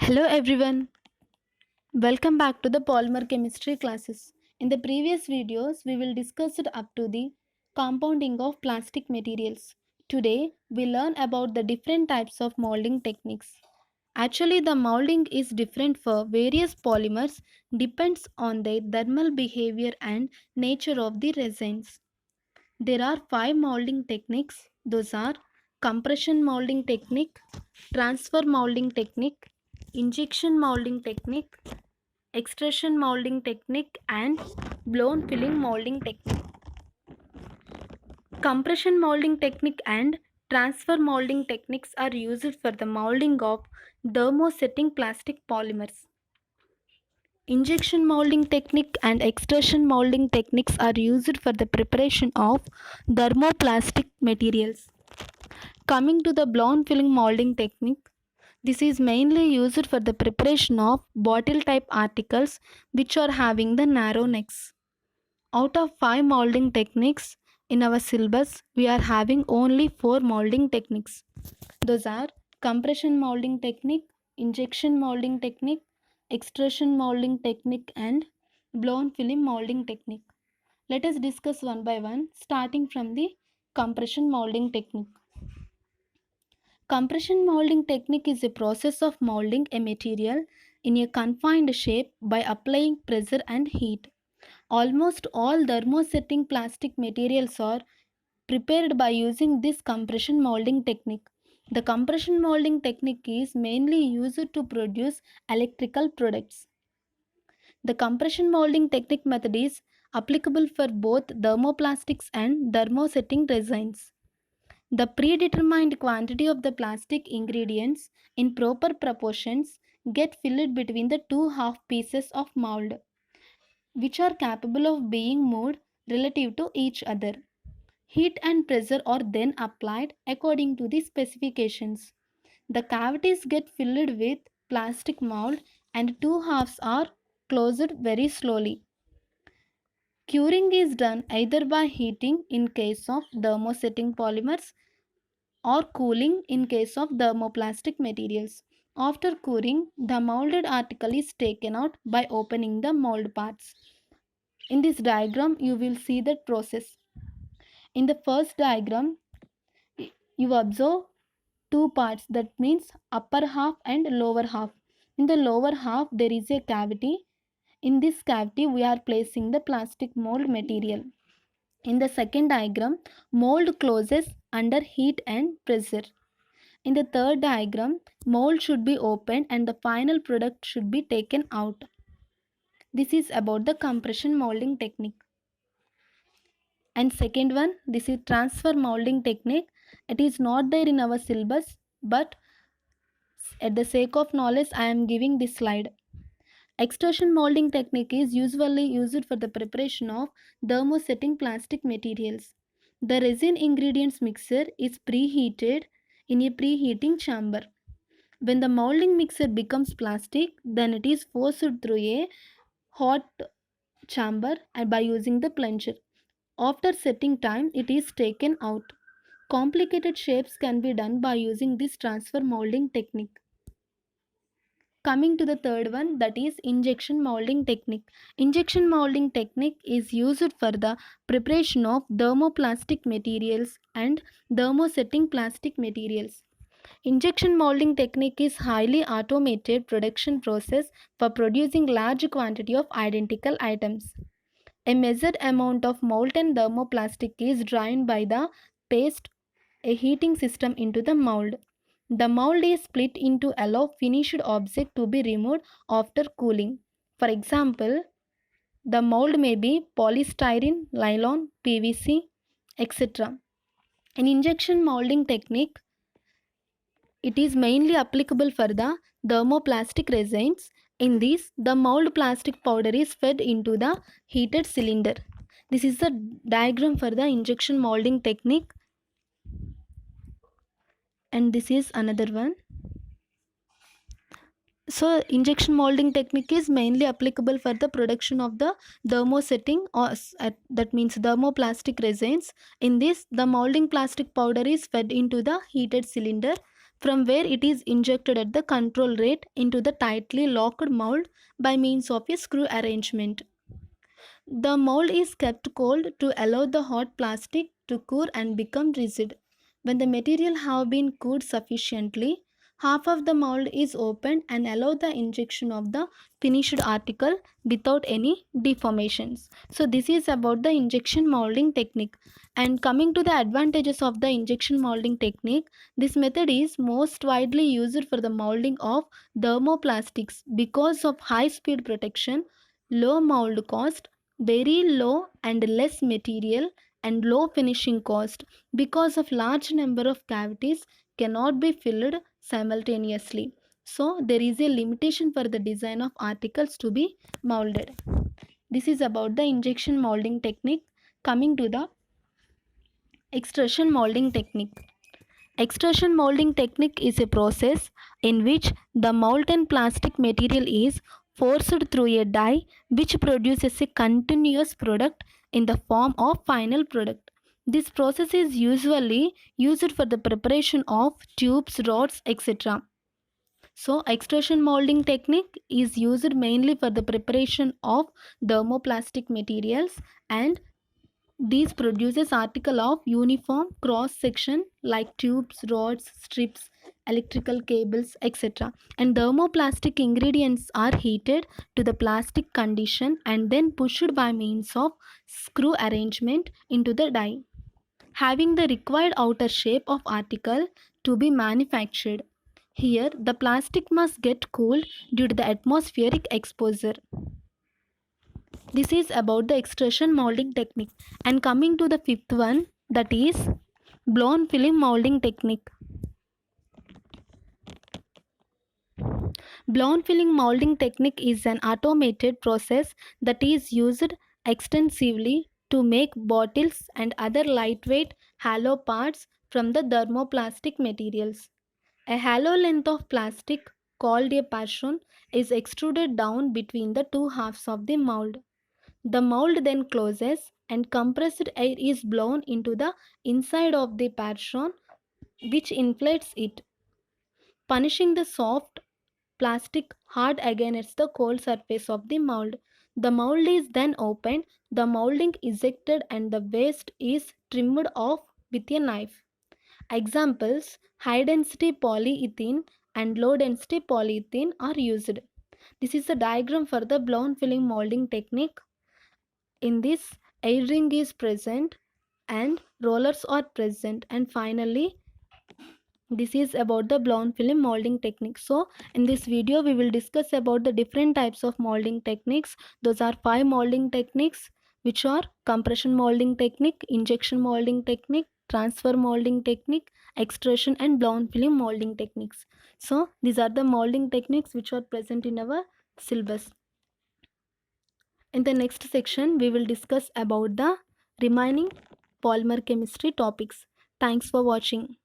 Hello everyone, welcome back to the polymer chemistry classes. In the previous videos, we will discuss it up to the compounding of plastic materials. Today, we learn about the different types of molding techniques. Actually, the molding is different for various polymers depends on their thermal behavior and nature of the resins. There are five molding techniques. Those are compression molding technique, transfer molding technique, injection molding technique, extrusion molding technique, and blown filling molding technique. Compression molding technique and transfer molding techniques are used for the molding of thermosetting plastic polymers. Injection molding technique and extrusion molding techniques are used for the preparation of thermoplastic materials. Coming to the blown filling molding technique, this is mainly used for the preparation of bottle type articles which are having the narrow necks. Out of 5 molding techniques in our syllabus, we are having only 4 molding techniques. Those are compression molding technique, injection molding technique, extrusion molding technique, and blown film molding technique. Let us discuss one by one, starting from the compression molding technique. Compression molding technique is a process of molding a material in a confined shape by applying pressure and heat. Almost all thermosetting plastic materials are prepared by using this compression molding technique. The compression molding technique is mainly used to produce electrical products. The compression molding technique method is applicable for both thermoplastics and thermosetting resins. The predetermined quantity of the plastic ingredients in proper proportions get filled between the two half pieces of mold, which are capable of being moved relative to each other. Heat and pressure are then applied according to the specifications. The cavities get filled with plastic mold and two halves are closed very slowly. Curing is done either by heating in case of thermosetting polymers or cooling in case of thermoplastic materials. After cooling, the molded article is taken out by opening the mold parts. In this diagram, you will see that process. In the first diagram, you observe two parts, that means upper half and lower half. In the lower half, there is a cavity. In this cavity, we are placing the plastic mold material. In the second diagram, mold closes under heat and pressure. In the third diagram, mold should be opened and the final product should be taken out. This is about the compression molding technique. And second one, this is transfer molding technique. It is not there in our syllabus, but at the sake of knowledge, I am giving this slide. Extrusion molding technique is usually used for the preparation of thermosetting plastic materials. The resin ingredients mixture is preheated in a preheating chamber. When the molding mixture becomes plastic, then it is forced through a hot chamber and by using the plunger. After setting time, it is taken out. Complicated shapes can be done by using this transfer molding technique. Coming to the third one, that is injection molding technique. Injection molding technique is used for the preparation of thermoplastic materials and thermosetting plastic materials. Injection molding technique is highly automated production process for producing large quantity of identical items. A measured amount of molten thermoplastic is drained by the paste, a heating system into the mold. The mold is split into allow finished object to be removed after cooling. For example, the mold may be polystyrene, nylon, PVC, etc. In injection molding technique, it is mainly applicable for the thermoplastic resins. In this, the mold plastic powder is fed into the heated cylinder. This is the diagram for the injection molding technique, and this is another one. So injection molding technique is mainly applicable for the production of the thermosetting or that means thermoplastic resins. In this, the molding plastic powder is fed into the heated cylinder. from where it is injected at the control rate into the tightly locked mold by means of a screw arrangement. The mold is kept cold to allow the hot plastic to cool and become rigid. When the material have been cooled sufficiently, half of the mold is opened and allow the injection of the finished article without any deformations. So this is about the injection molding technique. And coming to the advantages of the injection molding technique, this method is most widely used for the molding of thermoplastics because of high speed protection, low mold cost, very low and less material, and low finishing cost because of large number of cavities cannot be filled simultaneously. So there is a limitation for the design of articles to be molded. This is about the injection molding technique. Coming to the extrusion molding technique. Extrusion molding technique is a process in which the molten plastic material is forced through a die which produces a continuous product in the form of final product. This process is usually used for the preparation of tubes, rods, etc. So, extrusion molding technique is used mainly for the preparation of thermoplastic materials, and these produces article of uniform cross section like tubes, rods, strips, electrical cables, etc. And thermoplastic ingredients are heated to the plastic condition and then pushed by means of screw arrangement into the die, having the required outer shape of article to be manufactured. Here, the plastic must get cooled due to the atmospheric exposure. This is about the extrusion molding technique. And coming to the fifth one, that is blown film molding technique. Blown film molding technique is an automated process that is used extensively to make bottles and other lightweight hollow parts from the thermoplastic materials. A hollow length of plastic called a passion is extruded down between the two halves of the mold. The mold then closes and compressed air is blown into the inside of the passion, which inflates it, punishing the soft plastic hard against the cold surface of the mold. The mold is then opened, the molding ejected, and the waste is trimmed off with a knife. Examples: high density polyethylene and low density polyethylene are used. This is a diagram for the blown film molding technique. In this, air ring is present and rollers are present, and finally this is about the blown film molding technique. So in this video we will discuss about the different types of molding techniques. Those are 5 molding techniques, which are compression molding technique, injection molding technique, transfer molding technique, extrusion, and blown film molding techniques. So these are the molding techniques which are present in our syllabus. In the next section, we will discuss about the remaining polymer chemistry topics. Thanks for watching.